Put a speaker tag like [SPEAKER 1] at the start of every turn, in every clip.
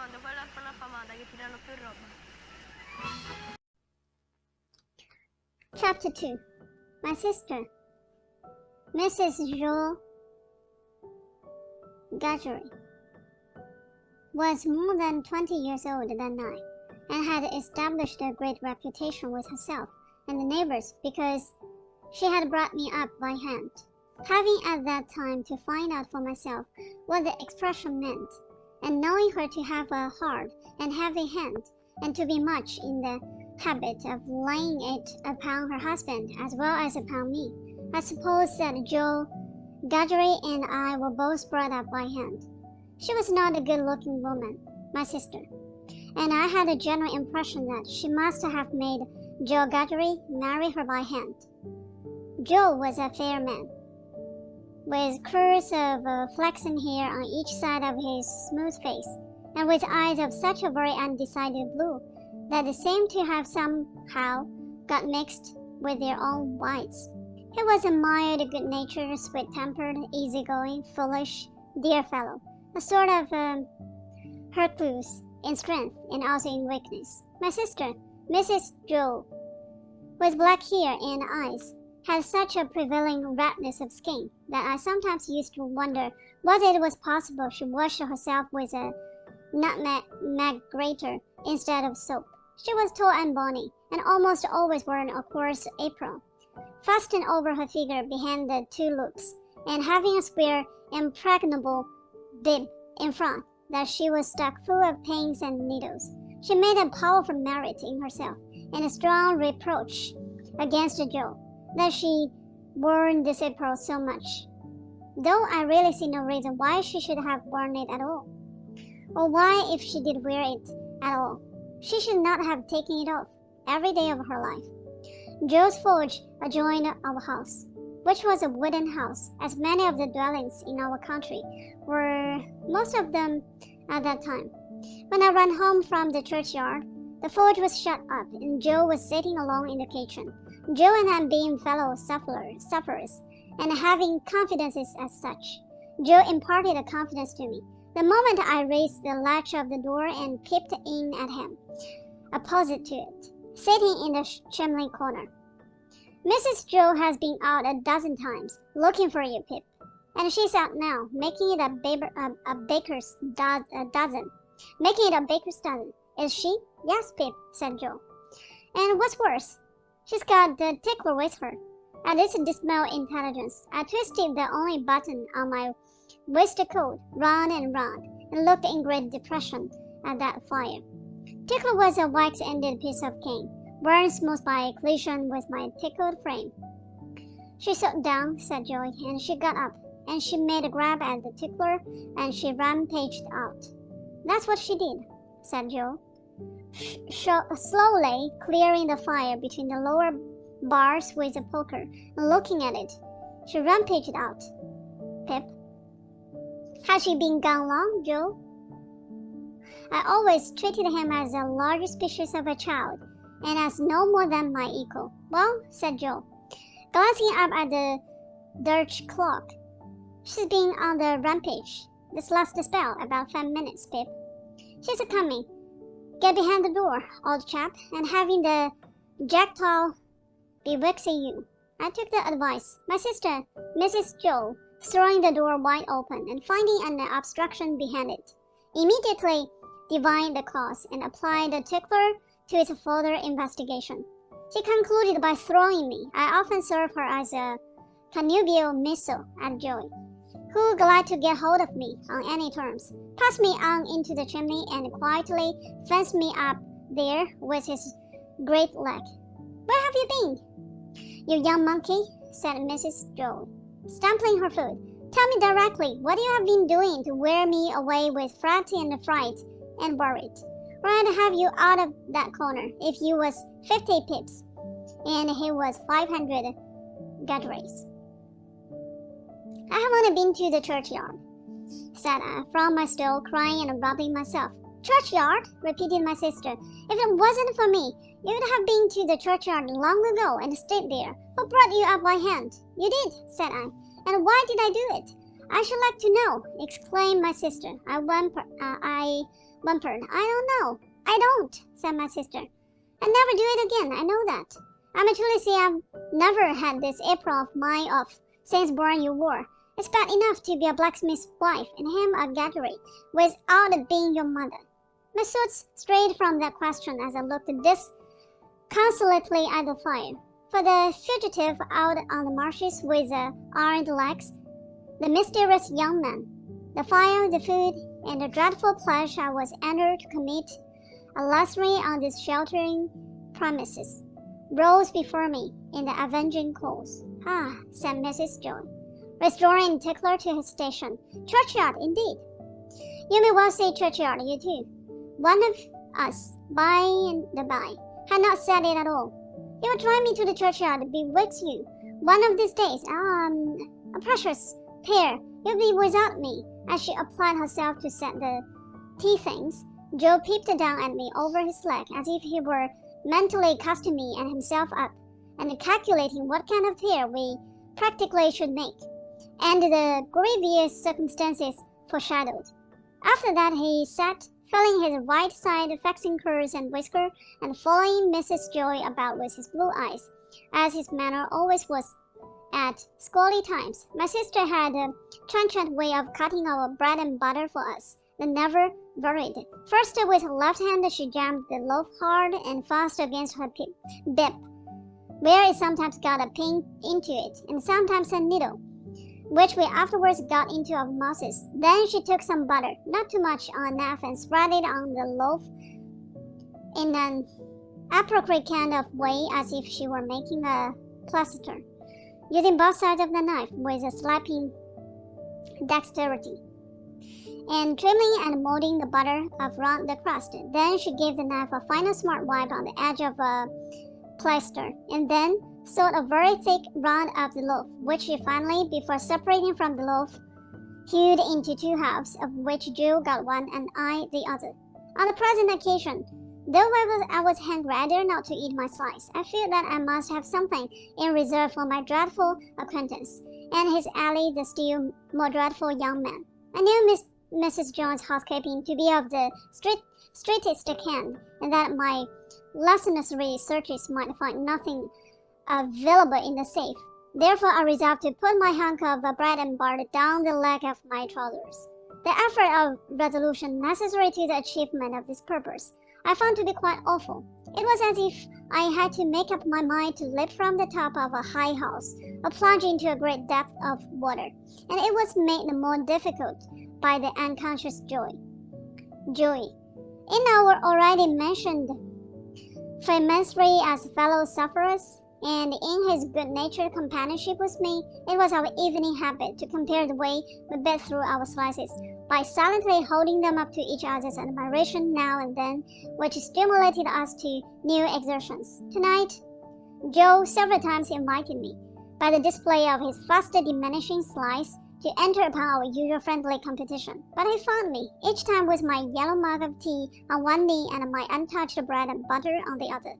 [SPEAKER 1] quando poi l'orfana affamata che tirano più roba.
[SPEAKER 2] Chapter 2. My sister, Mrs. Gargery, was more than 20 years old than I, and had established a great reputation with herself and the neighbors because she had brought me up by hand, having at that time to find out for myself what the expression meant, and knowing her to have a hard and heavy hand, and to be much in the habit of laying it upon her husband as well as upon me. I suppose that Gargery and I were both brought up by hand. She was not a good-looking woman, my sister, and I had a general impression that she must have made Gargery marry her by hand. Joe was a fair man, with curls of flaxen hair on each side of his smooth face, and with eyes of such a very undecided blue that they seemed to have somehow got mixed with their own whites. He was a mild, good-natured, sweet-tempered, easygoing, foolish, dear fellow, a sort of Hercules in strength and also in weakness. My sister, Mrs. Joe, with black hair and eyes, had such a prevailing redness of skin that I sometimes used to wonder whether it was possible she washed herself with a nutmeg grater instead of soap. She was tall and bony, and almost always wore a coarse apron, fastened over her figure behind the two loops, and having a square, impregnable bib in front that she was stuck full of pins and needles. She made a powerful merit in herself, and a strong reproach against Joe, that she wore this apron so much, though I really see no reason why she should have worn it at all, or why, if she did wear it at all, she should not have taken it off every day of her life. Joe's forge adjoined our house, which was a wooden house, as many of the dwellings in our country were, most of them at that time. When I ran home from the churchyard, the forge was shut up, and Joe was sitting alone in the kitchen. Joe and I being fellow sufferers, and having confidences as such, Joe imparted a confidence to me the moment I raised the latch of the door and peeped in at him, opposite to it, sitting in the chimney corner. Mrs. Joe has been out a dozen times, looking for you, Pip, and she's out now, making it a baker's dozen. Making it a baker's dozen. Is she? Yes, Pip, said Joe. And what's worse, she's got the tickler with her. At this dismal intelligence, I twisted the only button on my waistcoat round and round, and looked in great depression at that fire. Tickler was a wax-ended piece of cane, burned smooth by collision with my tickled frame. She sat down, said Joey, and she got up, and she made a grab at the tickler, and she rampaged out. That's what she did, said Joe, slowly clearing the fire between the lower bars with a poker, and looking at it. She rampaged out. Pip. Has she been gone long, Joe? I always treated him as a large species of a child, and as no more than my equal. Well, said Joe, glancing up at the Dutch clock, she's been on the rampage this last spell about 5 minutes, Pip. She's a-coming. Get behind the door, old chap, and having the jackdaw bewixing you. I took the advice. My sister, Mrs. Joe, throwing the door wide open and finding an obstruction behind it, immediately divined the cause and applied the tickler to its further investigation. She concluded by throwing me. I often serve her as a connubial missile at Joey, who, glad to get hold of me on any terms, passed me on into the chimney and quietly fenced me up there with his great leg. Where have you been, you young monkey? Said Mrs. Joe, stamping her foot. Tell me directly what you have been doing to wear me away with fret and fright and worry. Or I'd have you out of that corner if you was 50 pips and he was 500 Gargerys. I have only been to the churchyard, said I, from my stool, crying and rubbing myself. Churchyard? Repeated my sister. If it wasn't for me, you would have been to the churchyard long ago and stayed there. Who brought you up by hand? You did, said I. And why did I do it? I should like to know, exclaimed my sister. I whimpered. I don't know. I don't, said my sister. I'll never do it again, I know that. I'm actually see I've never had this apron of mine off since born you wore. It's bad enough to be a blacksmith's wife and him a Gargery without being your mother. My thoughts strayed from that question as I looked disconsolately at the fire. For the fugitive out on the marshes with iron legs, the mysterious young man, the fire, the food, and the dreadful pledge I was under to commit a larceny on these sheltering premises, rose before me in the avenging cause. Ah, said Mrs. Joy, restoring Tickler to his station. Churchyard, indeed. You may well say churchyard, you too. One of us, by the by, had not said it at all. You will drive me to the churchyard, bewitch you. One of these days, a precious pair, you'll be without me. As she applied herself to set the tea things, Joe peeped down at me over his leg as if he were mentally casting me and himself up, and calculating what kind of pair we practically should make, and the grievous circumstances foreshadowed. After that he sat, filling his right side, fixing curls and whisker, and following Mrs. Joy about with his blue eyes, as his manner always was at squally times. My sister had a trenchant way of cutting our bread and butter for us, that never varied. First, with her left hand, she jammed the loaf hard and fast against her bib, where it sometimes got a pin into it, and sometimes a needle, which we afterwards got into our mouths. Then she took some butter, not too much, on a knife and spread it on the loaf in an appropriate kind of way, as if she were making a plaster, using both sides of the knife with a slapping dexterity, and trimming and molding the butter around the crust. Then she gave the knife a final smart wipe on the edge of a plaster, and then sewed a very thick round of the loaf, which she finally, before separating from the loaf, hewed into two halves, of which Joe got one and I the other. On the present occasion, though I was hanged rather not to eat my slice, I feel that I must have something in reserve for my dreadful acquaintance, and his ally, the still more dreadful young man. I knew Mrs. Jones' housekeeping to be of the straightest kind, and that my lascivious researches might find nothing available in the safe. Therefore, I resolved to put my hunk of bread and butter down the leg of my trousers. The effort of resolution necessary to the achievement of this purpose I found to be quite awful. It was as if I had to make up my mind to leap from the top of a high house, or plunge into a great depth of water, and it was made the more difficult by the unconscious joy. In our already mentioned freemasonry as fellow sufferers, and in his good-natured companionship with me, it was our evening habit to compare the way we bit through our slices, by silently holding them up to each other's admiration now and then, which stimulated us to new exertions. Tonight, Joe several times invited me, by the display of his fast diminishing slice, to enter upon our usual friendly competition. But he found me, each time with my yellow mug of tea on one knee and my untouched bread and butter on the other.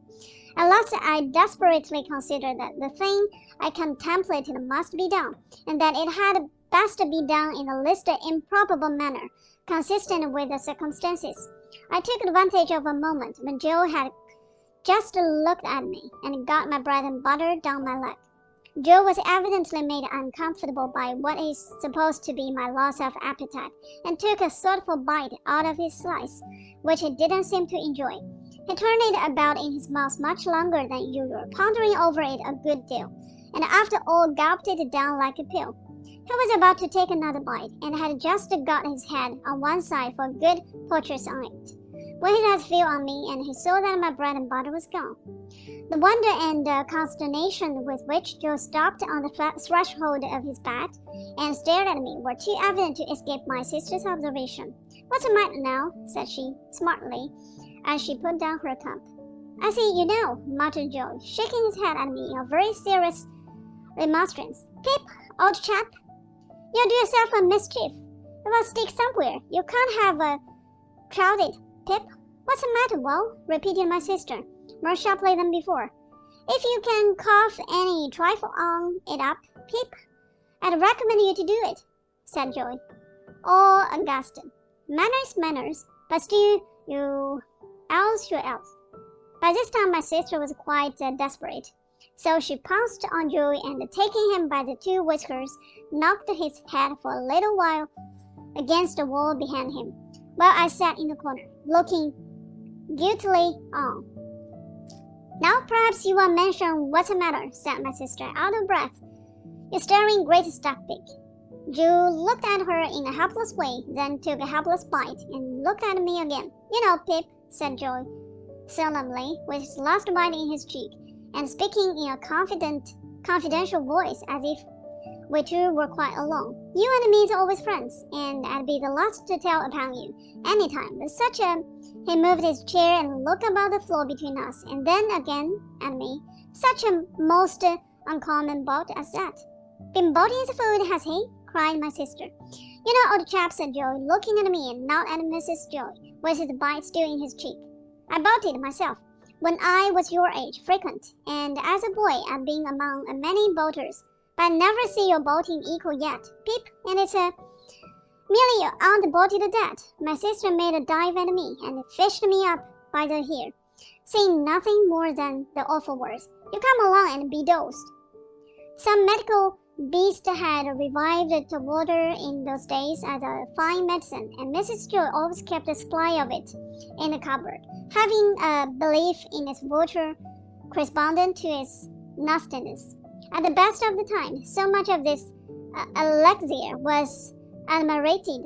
[SPEAKER 2] At last I desperately considered that the thing I contemplated must be done, and that it had best be done in the least improbable manner, consistent with the circumstances. I took advantage of a moment when Joe had just looked at me, and got my bread and butter down my leg. Joe was evidently made uncomfortable by what is supposed to be my loss of appetite, and took a thoughtful bite out of his slice, which he didn't seem to enjoy. He turned it about in his mouth much longer than usual, pondering over it a good deal, and after all gulped it down like a pill. He was about to take another bite, and had just got his head on one side for a good purchase on it, when his eyes fell on me, and he saw that my bread and butter was gone. The wonder and consternation with which Joe stopped on the threshold of his bed and stared at me were too evident to escape my sister's observation. "What's the matter now?" said she, smartly, as she put down her cup. "I see you know," muttered Joe, shaking his head at me in a very serious remonstrance. "Pip, old chap, you'll do yourself a mischief. It will stick somewhere. You can't have a crowded, Pip." "What's the matter, Will?" repeated my sister, more sharply than before. "If you can cough any trifle on it up, Pip, I'd recommend you to do it," said Joy. "Oh, Augustine, manners, manners, but still, you else. By this time, my sister was quite desperate, so she pounced on Joy and, taking him by the two whiskers, knocked his head for a little while against the wall behind him, while I sat in the corner, looking guiltily on. "Now perhaps you won't mention what's the matter," said my sister, out of breath. "You're staring great stuck-pig." Joe looked at her in a helpless way, then took a helpless bite, and looked at me again. "You know, Pip," said Joe solemnly, with his last bite in his cheek, and speaking in a confidential voice, as if we two were quite alone. "You and me's always friends, and I'd be the last to tell upon you, any time. But such a—" He moved his chair and looked about the floor between us, and then again at me. "Such a most uncommon bout as that." "Been boating his food, has he?" cried my sister. "You know, old chap," said Joe, looking at me and not at Mrs. Joy, with his bite still in his cheek. "I boated myself, when I was your age, frequent, and as a boy I've been among many boaters, but I never see your boating equal yet, Pip, and it's merely your aunt boated that." My sister made a dive at me and fished me up by the hair, saying nothing more than the awful words, "You come along and be dosed." Some medical beast had revived the water in those days as a fine medicine, and Mrs. Joy always kept a supply of it in the cupboard, having a belief in its water correspondent to its nastiness. At the best of the time, so much of this elixir was administrated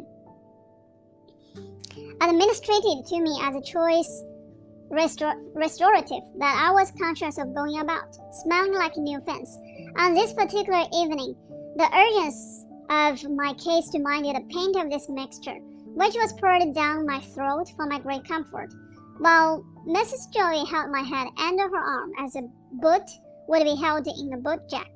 [SPEAKER 2] to me as a choice restorative that I was conscious of going about, smelling like a new fence. On this particular evening, the urgency of my case demanded a pint of this mixture, which was poured down my throat for my great comfort, while Mrs. Joy held my head under her arm as a boot would be held in a boot jack.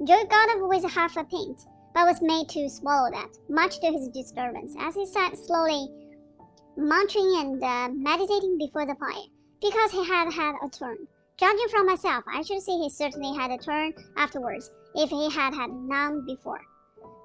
[SPEAKER 2] Joy got up with half a pint, but was made to swallow that, much to his disturbance, as he sat slowly munching and meditating before the fire, because he had had a turn. Judging from myself, I should say he certainly had a turn afterwards, if he had had none before.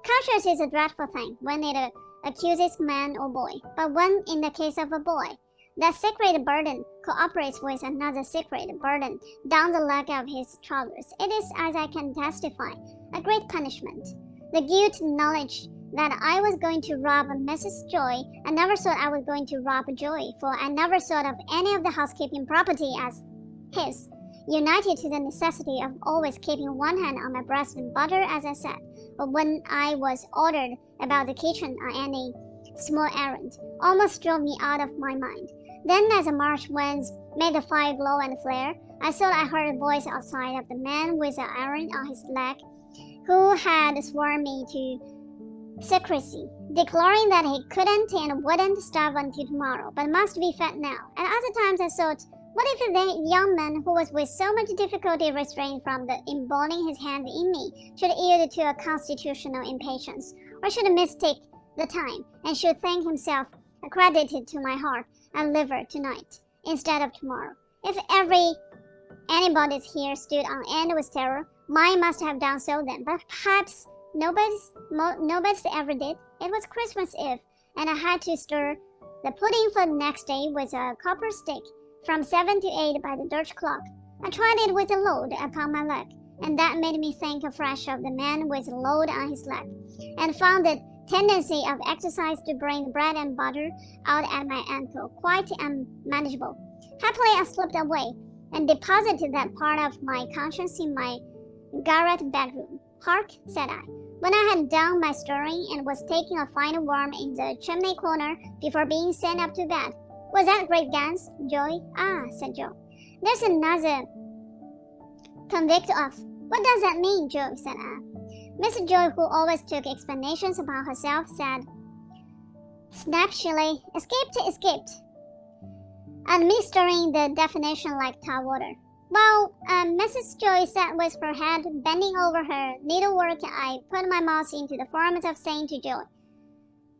[SPEAKER 2] Conscience is a dreadful thing when it accuses man or boy, but when, in the case of a boy, that secret burden cooperates with another secret burden down the leg of his trousers, it is, as I can testify, a great punishment. The guilt knowledge that I was going to rob Mrs. Joy, I never thought I was going to rob Joy, for I never thought of any of the housekeeping property as his, united to the necessity of always keeping one hand on my breast and butter, as I said, but when I was ordered about the kitchen on any small errand, almost drove me out of my mind. Then, as the March winds made the fire glow and flare, I thought I heard a voice outside of the man with the iron on his leg, who had sworn me to secrecy, declaring that he couldn't and wouldn't starve until tomorrow, but must be fed now. At other times I thought, what if the young man who was with so much difficulty restrained from the embalming his hand in me should yield to a constitutional impatience, or should mistake the time, and should think himself accredited to my heart and liver tonight, instead of tomorrow? If anybody's hair stood on end with terror, mine must have done so then, but perhaps nobody's ever did. It was Christmas Eve, and I had to stir the pudding for the next day with a copper stick, from 7 to 8 by the Dutch clock. I tried it with a load upon my leg, and that made me think afresh of the man with a load on his leg, and found the tendency of exercise to bring bread and butter out at my ankle quite unmanageable. Happily I slipped away, and deposited that part of my conscience in my garret bedroom. "Hark," said I, when I had done my stirring and was taking a final warm in the chimney corner before being sent up to bed. "Was that great guns, Joy?" "Ah," said Joe, "there's another convict off." "What does that mean, Joe?" said I. Mrs. Joy, who always took explanations upon herself, said snapshily, escaped, administering the definition like tap water. "Well," Mrs. Joy sat with her head bending over her needlework. I put my mouth into the forms of saying to Joy,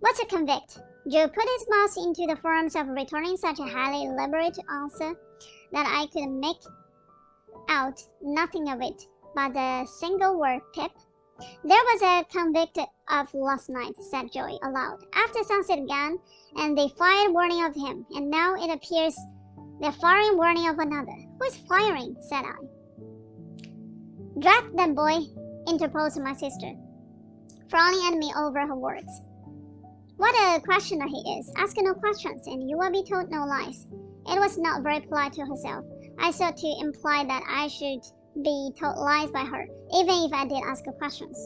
[SPEAKER 2] "What's a convict?" Joe put his mouth into the forms of returning such a highly elaborate answer that I could make out nothing of it but the single word "Pip." "There was a convict of last night," said Joey aloud, "after sunset again, and they fired warning of him, and now it appears they're firing warning of another." "Who is firing?" said I. "Drat that boy," interposed my sister, frowning at me over her words. "What a questioner he is. Ask no questions, and you will be told no lies." It was not very polite to herself. I sought to imply that I should be told lies by her, even if I did ask her questions.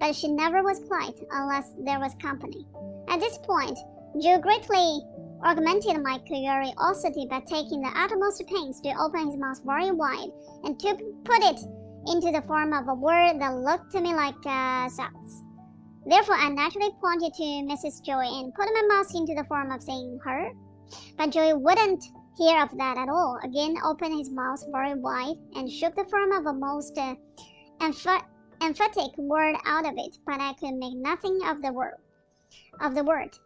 [SPEAKER 2] But she never was polite unless there was company. At this point, Joe greatly augmented my curiosity by taking the utmost pains to open his mouth very wide and to put it into the form of a word that looked to me like socks. Therefore, I naturally pointed to Mrs. Joy and put my mouth into the form of saying her. But Joy wouldn't hear of that at all, again opened his mouth very wide and shook the form of a most emphatic word out of it, but I could make nothing of the word.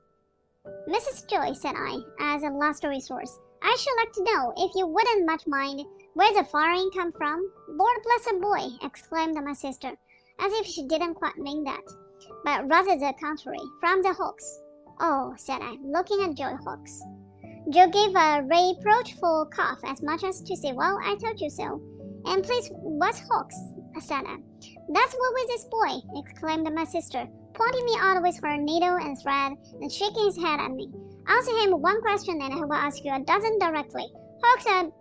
[SPEAKER 2] "Mrs. Joy," said I, as a last resource, "I should like to know, if you wouldn't much mind, where the firing come from?" "Lord bless a boy!" exclaimed my sister, as if she didn't quite mean that, but rather the contrary, "from the Hawks." "Oh," said I, looking at Joe Hawks. Joe gave a reproachful cough, as much as to say, "Well, I told you so." "And please, what's Hawks?" said I. "That's what with this boy," exclaimed my sister, pointing me out with her needle and thread and shaking his head at me. "Answer him one question and he will ask you a dozen directly. Hawks are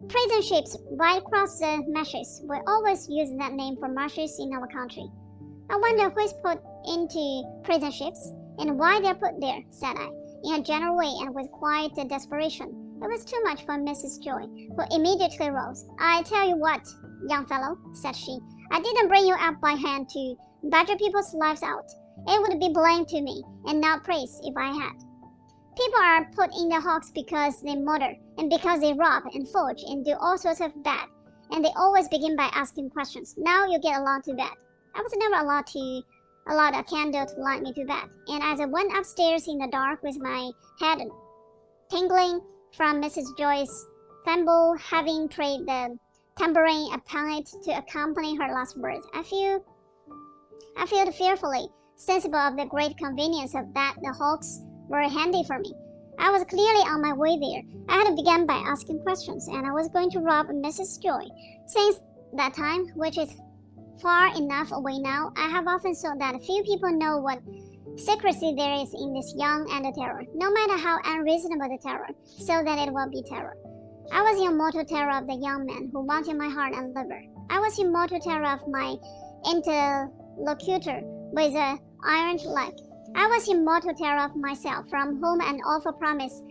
[SPEAKER 2] prison ships right across the marshes. We always use that name for marshes in our country." "I wonder who is put into prison ships and why they're put there," said I, in a general way and with quiet desperation. It was too much for Mrs. Joy, who immediately rose. "I tell you what, young fellow," said she, "I didn't bring you up by hand to badger people's lives out. It would be blame to me, and not praise, if I had. People are put in the Hawks because they murder, and because they rob and forge and do all sorts of bad, and they always begin by asking questions. Now you get along to bed." I was never allowed a candle to light me to bed, and as I went upstairs in the dark with my head tingling from Mrs. Joy's thimble having played the tambourine upon it to accompany her last words, I felt fearfully sensible of the great convenience of that the Hawks were handy for me. I was clearly on my way there. I had begun by asking questions, and I was going to rob Mrs. Joy. Since that time, which is far enough away now, I have often thought that few people know what secrecy there is in this young and the terror, no matter how unreasonable the terror, so that it will be terror. I was in mortal terror of the young man who wanted my heart and liver. I was in mortal terror of my interlocutor with an iron leg. I was in mortal terror of myself, from whom an awful promise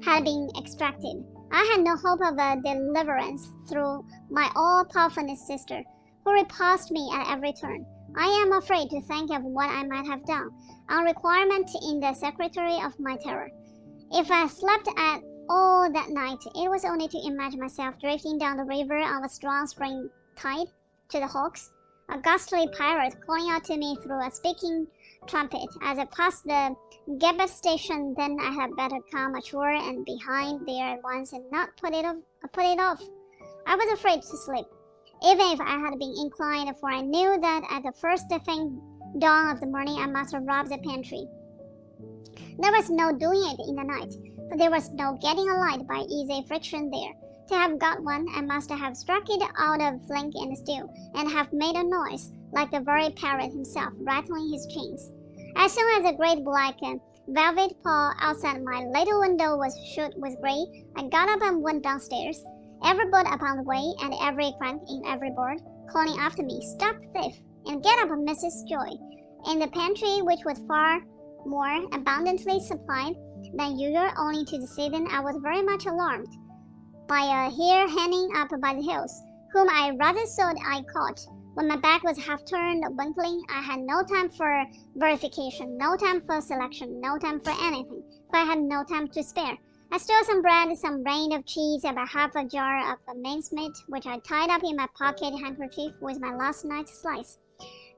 [SPEAKER 2] had been extracted. I had no hope of a deliverance through my all-powerful sister, who repulsed me at every turn. I am afraid to think of what I might have done, on requirement in the secretary of my terror. If I slept at all that night, it was only to imagine myself drifting down the river on a strong spring tide to the Hawks, a ghastly pirate calling out to me through a speaking trumpet as I passed the Gibbet station. Then I had better come ashore and behind there at once and not put it off. I was afraid to sleep, even if I had been inclined, for I knew that at the first faint dawn of the morning I must rob the pantry. There was no doing it in the night, but there was no getting a light by easy friction there. To have got one, I must have struck it out of flint and steel, and have made a noise like the very parrot himself, rattling his chains. As soon as the great black velvet paw outside my little window was shut with gray, I got up and went downstairs, every boot upon the way, and every crank in every board, calling after me, "Stop thief, and get up, Mrs. Joy." In the pantry, which was far more abundantly supplied than usual owing to the season, I was very much alarmed by a hare hanging up by the heels, whom I rather thought I caught. When my back was half turned, winkling, I had no time for verification, no time for selection, no time for anything, for I had no time to spare. I stole some bread, some grain of cheese, about half a jar of mincemeat, which I tied up in my pocket handkerchief with my last night's slice.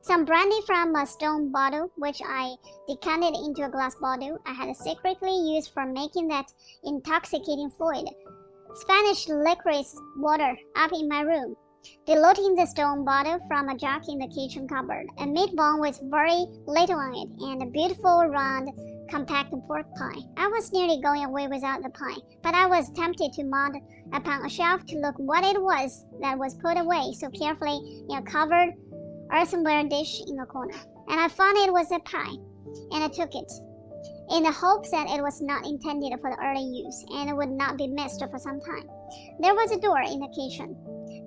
[SPEAKER 2] Some brandy from a stone bottle, which I decanted into a glass bottle I had secretly used for making that intoxicating fluid. Spanish licorice water up in my room. diluting the stone bottle from a jug in the kitchen cupboard, a meat bone with very little on it, and a beautiful round compact pork pie. I was nearly going away without the pie, but I was tempted to mount upon a shelf to look what it was that was put away so carefully in a covered earthenware dish in the corner. And I found it was a pie, and I took it, in the hopes that it was not intended for the early use, and it would not be missed for some time. There was a door in the kitchen,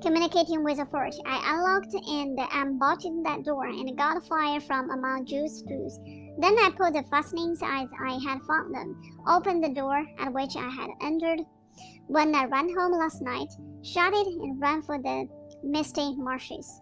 [SPEAKER 2] communicating with a forge. I unlocked and unbolted that door and got fire from among Jew's screws. Then I put the fastenings as I had found them, opened the door at which I had entered when I ran home last night, shut it, and ran for the misty marshes.